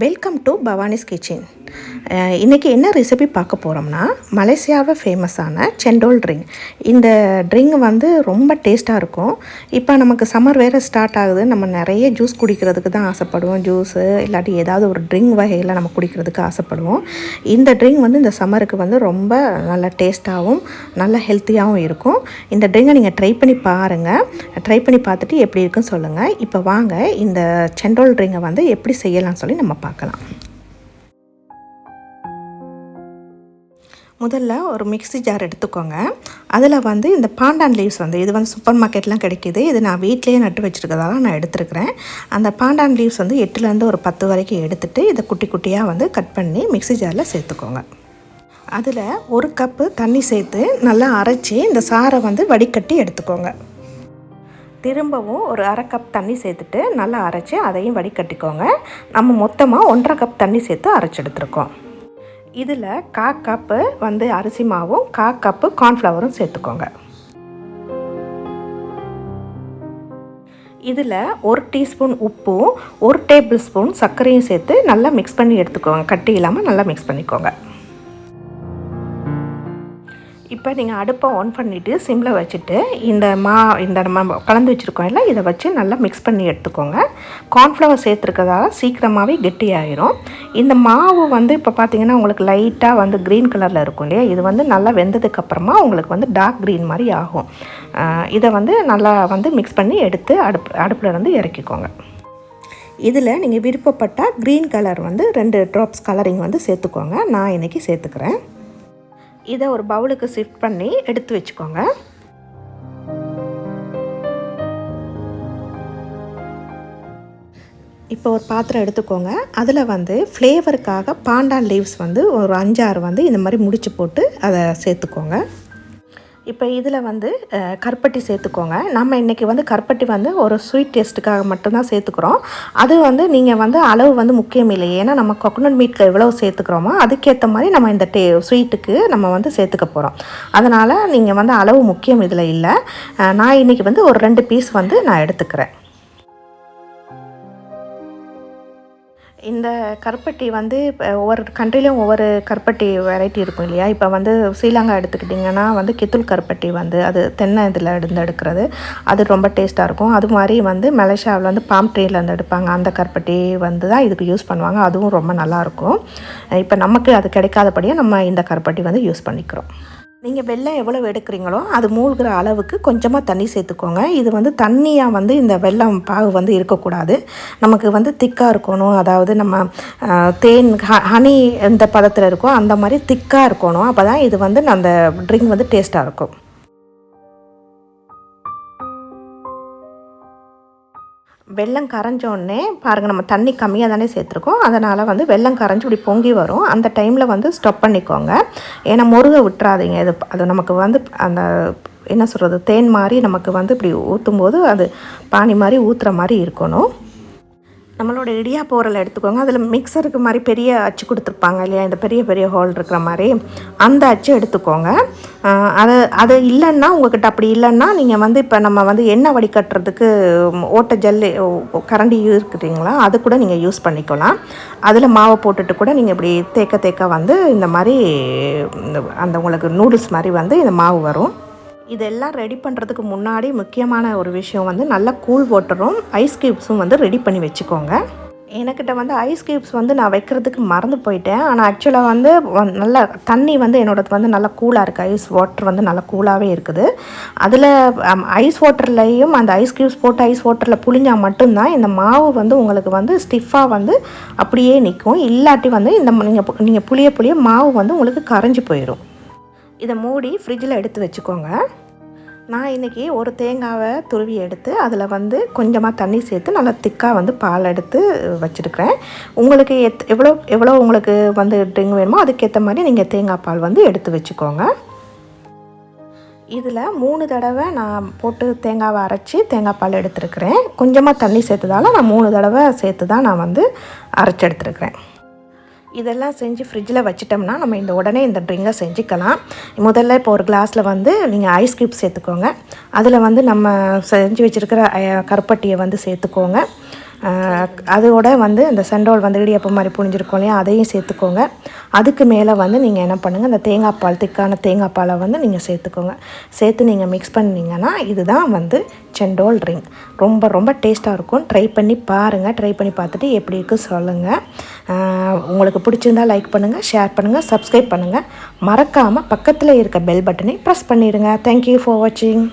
Welcome to பவானிஸ் kitchen. இன்றைக்கி என்ன recipe பார்க்க போகிறோம்னா, மலேசியாவில் ஃபேமஸான செண்டோல் ட்ரிங்க். இந்த ட்ரிங்க் வந்து ரொம்ப டேஸ்ட்டாக இருக்கும். இப்போ நமக்கு சம்மர் வேறு ஸ்டார்ட் ஆகுது. நம்ம நிறைய ஜூஸ் குடிக்கிறதுக்கு தான் ஆசைப்படுவோம். ஜூஸு இல்லாட்டி ஏதாவது ஒரு ட்ரிங்க் வகையில் நம்ம குடிக்கிறதுக்கு ஆசைப்படுவோம். இந்த ட்ரிங்க் வந்து இந்த சம்மருக்கு வந்து ரொம்ப நல்ல டேஸ்ட்டாகவும் நல்ல ஹெல்த்தியாகவும் இருக்கும். இந்த ட்ரிங்கை நீங்கள் ட்ரை பண்ணி பாருங்கள். ட்ரை பண்ணி பார்த்துட்டு எப்படி இருக்குன்னு சொல்லுங்கள். இப்போ வாங்க இந்த செண்டோல் ட்ரிங்கை வந்து எப்படி செய்யலாம்னு சொல்லி நம்ம பார்க்கலாம். முதல்ல ஒரு மிக்ஸி ஜார் எடுத்துக்கோங்க. அதில் வந்து இந்த பாண்டான் லீவ்ஸ் வந்து இது வந்து சூப்பர் மார்க்கெட்லாம் கிடைக்கிது. இது நான் வீட்டிலேயே நட்டு வச்சுருக்கிறதால நான் எடுத்துருக்கிறேன். அந்த பாண்டான் லீவ்ஸ் வந்து 8லேருந்து ஒரு 10 வரைக்கும் எடுத்துகிட்டு இதை குட்டி குட்டியாக வந்து கட் பண்ணி மிக்ஸி ஜாரில் சேர்த்துக்கோங்க. அதில் 1 கப்பு தண்ணி சேர்த்து நல்லா அரைச்சி இந்த சாறை வந்து வடிகட்டி எடுத்துக்கோங்க. திரும்பவும் ஒரு 1/2 கப் தண்ணி சேர்த்துட்டு நல்லா அரைச்சி அதையும் வடிகட்டிக்கோங்க. நம்ம மொத்தமாக 1.5 கப் தண்ணி சேர்த்து அரைச்சி எடுத்துருக்கோம். இதில் 1/4 கப்பு வந்து அரிசி மாவும் 1/4 கப்பு கார்ன்ஃப்ளவரும் சேர்த்துக்கோங்க. இதில் 1 டீஸ்பூன் உப்பும் 1 டேபிள் ஸ்பூன் சர்க்கரையும் சேர்த்து நல்லா மிக்ஸ் பண்ணி எடுத்துக்கோங்க. கட்டி இல்லாமல் நல்லா மிக்ஸ் பண்ணிக்கோங்க. இப்போ நீங்கள் அடுப்பை ஆன் பண்ணிவிட்டு சிம்மில் வச்சுட்டு இந்த நம்ம கலந்து வச்சுருக்கோம் இல்லை, இதை வச்சு நல்லா மிக்ஸ் பண்ணி எடுத்துக்கோங்க. கார்ன்ஃப்ளவர் சேர்த்துருக்கிறதால சீக்கிரமாகவே கெட்டியாயிரும். இந்த மாவு வந்து இப்போ பார்த்தீங்கன்னா உங்களுக்கு லைட்டாக வந்து க்ரீன் கலரில் இருக்கும் இல்லையா, இது வந்து நல்லா வெந்ததுக்கப்புறமா உங்களுக்கு வந்து டார்க் க்ரீன் மாதிரி ஆகும். இதை வந்து நல்லா வந்து மிக்ஸ் பண்ணி எடுத்து அடுப்பில் இருந்து இறக்கிக்கோங்க. இதில் நீங்கள் விருப்பப்பட்டால் க்ரீன் கலர் வந்து 2 ட்ராப்ஸ் கலரிங் வந்து சேர்த்துக்கோங்க. நான் இன்றைக்கி சேர்த்துக்கிறேன். இதை ஒரு பவுலுக்கு ஷிஃப்ட் பண்ணி எடுத்து வச்சுக்கோங்க. இப்போ ஒரு பாத்திரம் எடுத்துக்கோங்க. அதில் வந்து ஃப்ளேவருக்காக பாண்டான் லீவ்ஸ் வந்து ஒரு 5-6 வந்து இந்த மாதிரி முடிச்சு போட்டு அதை சேர்த்துக்கோங்க. இப்போ இதில் வந்து கருப்பட்டி சேர்த்துக்கோங்க. நம்ம இன்றைக்கி வந்து கருப்பட்டி வந்து ஒரு ஸ்வீட் டேஸ்ட்டுக்காக மட்டும்தான் சேர்த்துக்கிறோம். அது வந்து நீங்கள் வந்து அளவு வந்து முக்கியம் இல்லை. ஏன்னா நம்ம கோகோனட் மில்க் எவ்வளோ சேர்த்துக்கிறோமோ அதுக்கேற்ற மாதிரி நம்ம இந்த ஸ்வீட்டுக்கு நம்ம வந்து சேர்த்துக்க போகிறோம். அதனால் நீங்கள் வந்து அளவு முக்கியம் இதில் இல்லை. நான் இன்றைக்கி வந்து ஒரு 2 பீஸ் வந்து நான் எடுத்துக்கிறேன். இந்த கருப்பட்டி வந்து ஒவ்வொரு கண்ட்ரிலையும் ஒவ்வொரு கருப்பட்டி வெரைட்டி இருக்கும் இல்லையா. இப்போ வந்து ஸ்ரீலங்கா எடுத்துக்கிட்டிங்கன்னா வந்து கித்துல் கருப்பட்டி வந்து அது தென்னை இதில் இருந்து எடுக்கிறது, அது ரொம்ப டேஸ்ட்டாக இருக்கும். அது மாதிரி வந்து மலேசியாவில் வந்து பாம் ட்ரீலேருந்து எடுப்பாங்க. அந்த கருப்பட்டி வந்து தான் இதுக்கு யூஸ் பண்ணுவாங்க. அதுவும் ரொம்ப நல்லாயிருக்கும். இப்போ நமக்கு அது கிடைக்காதபடியாக நம்ம இந்த கருப்பட்டி வந்து யூஸ் பண்ணிக்கிறோம். நீங்கள் வெல்லம் எவ்வளோ எடுக்கிறீங்களோ அது மூழ்கிற அளவுக்கு கொஞ்சமாக தண்ணி சேர்த்துக்கோங்க. இது வந்து தண்ணியாக வந்து இந்த வெல்லம் பாகு வந்து இருக்கக்கூடாது. நமக்கு வந்து திக்காக இருக்கணும். அதாவது நம்ம தேன் ஹனி எந்த பதத்தில் இருக்கோ அந்த மாதிரி திக்காக இருக்கணும். அப்போ தான் இது வந்து அந்த ட்ரிங்க் வந்து டேஸ்ட்டாக இருக்கும். வெல்லம் கரைஞ்சோடனே பாருங்கள், நம்ம தண்ணி கம்மியாக தானே சேர்த்துருக்கோம். அதனால் வந்து வெல்லம் கரைஞ்சி இப்படி பொங்கி வரும். அந்த டைமில் வந்து ஸ்டாப் பண்ணிக்கோங்க. ஏன்னா முருக விட்டுறாதீங்க. அது நமக்கு வந்து அந்த என்ன சொல்கிறது, தேன் மாதிரி நமக்கு வந்து இப்படி ஊற்றும்போது அது பானி மாதிரி ஊற்றுற மாதிரி இருக்கணும். நம்மளோட இடியாப்ப உரல் எடுத்துக்கோங்க. அதில் மிக்சருக்கு மாதிரி பெரிய அச்சு கொடுத்துருப்பாங்க இல்லையா, இந்த பெரிய பெரிய ஹோல் இருக்கிற மாதிரி அந்த அச்சு எடுத்துக்கோங்க. அது இல்லைன்னா உங்கள்கிட்ட அப்படி இல்லைன்னா நீங்கள் வந்து இப்போ நம்ம வந்து எண்ணெய் வடிகட்டுறதுக்கு ஓட்டை ஜல்லி கரண்டி இருக்குதுங்களா, அது கூட நீங்கள் யூஸ் பண்ணிக்கலாம். அதில் மாவை போட்டுட்டு கூட நீங்கள் இப்படி தேக்க வந்து இந்த மாதிரி அந்த உங்களுக்கு நூடுல்ஸ் மாதிரி வந்து இந்த மாவு வரும். இதெல்லாம் ரெடி பண்ணுறதுக்கு முன்னாடி முக்கியமான ஒரு விஷயம் வந்து நல்லா கூல் வாட்டரும் ஐஸ் க்யூப்ஸும் வந்து ரெடி பண்ணி வச்சுக்கோங்க. எனக்கிட்ட வந்து ஐஸ் க்யூப்ஸ் வந்து நான் வைக்கிறதுக்கு மறந்து போயிட்டேன். ஆனால் ஆக்சுவலாக வந்து நல்லா தண்ணி வந்து என்னோடது வந்து நல்லா கூலாக இருக்குது. ஐஸ் வாட்டர் வந்து நல்லா கூலாகவே இருக்குது. அதில் ஐஸ் வாட்டர்லேயும் அந்த ஐஸ் க்யூப்ஸ் போட்டு ஐஸ் வாட்டரில் புழிஞ்சால் மட்டும்தான் இந்த மாவு வந்து உங்களுக்கு வந்து ஸ்டிஃபாக வந்து அப்படியே நிற்கும். இல்லாட்டி வந்து இந்த நீங்கள் புளிய மாவு வந்து உங்களுக்கு கரைஞ்சி போயிடும். இதை மூடி ஃப்ரிட்ஜில் எடுத்து வச்சுக்கோங்க. நான் இன்றைக்கி ஒரு தேங்காவை துருவி எடுத்து அதில் வந்து கொஞ்சமாக தண்ணி சேர்த்து நல்லா திக்காக வந்து பால் எடுத்து வச்சுருக்கிறேன். உங்களுக்கு எவ்வளோ உங்களுக்கு வந்து ட்ரிங்க் வேணுமோ அதுக்கேற்ற மாதிரி நீங்கள் தேங்காய் பால் வந்து எடுத்து வச்சுக்கோங்க. இதில் 3 தடவை நான் போட்டு தேங்காவை அரைச்சி தேங்காய் பால் எடுத்துருக்கிறேன். கொஞ்சமாக தண்ணி சேர்த்ததால் நான் 3 தடவை சேர்த்து தான் நான் வந்து அரைச்சி எடுத்துருக்கிறேன். இதெல்லாம் செஞ்சு ஃப்ரிட்ஜில் வச்சிட்டோம்னா நம்ம உடனே இந்த ட்ரிங்கை செஞ்சுக்கலாம். முதல்ல இப்போ ஒரு கிளாஸில் வந்து நீங்கள் ஐஸ் க்யூப் சேர்த்துக்கோங்க. அதில் வந்து நம்ம செஞ்சு வச்சுருக்கிற கருப்பட்டியை வந்து சேர்த்துக்கோங்க. அதோட வந்து அந்த செண்டோல் வந்து இடியப்பம் மாதிரி புழிஞ்சிருக்கோம் இல்லையா, அதையும் சேர்த்துக்கோங்க. அதுக்கு மேலே வந்து நீங்கள் என்ன பண்ணுங்கள், அந்த தேங்காய் பால், திக்கான தேங்காய் பாலை வந்து நீங்கள் சேர்த்துக்கோங்க. சேர்த்து நீங்கள் மிக்ஸ் பண்ணிங்கன்னா இதுதான் வந்து செண்டோல் ரிங். ரொம்ப ரொம்ப டேஸ்ட்டாக இருக்கும். ட்ரை பண்ணி பாருங்கள். ட்ரை பண்ணி பார்த்துட்டு எப்படி இருக்குது சொல்லுங்கள். உங்களுக்கு பிடிச்சிருந்தால் லைக் பண்ணுங்கள், ஷேர் பண்ணுங்கள், சப்ஸ்கிரைப் பண்ணுங்கள். மறக்காமல் பக்கத்தில் இருக்க பெல் பட்டனை ப்ரெஸ் பண்ணிடுங்க. தேங்க்யூ ஃபார் வாட்சிங்.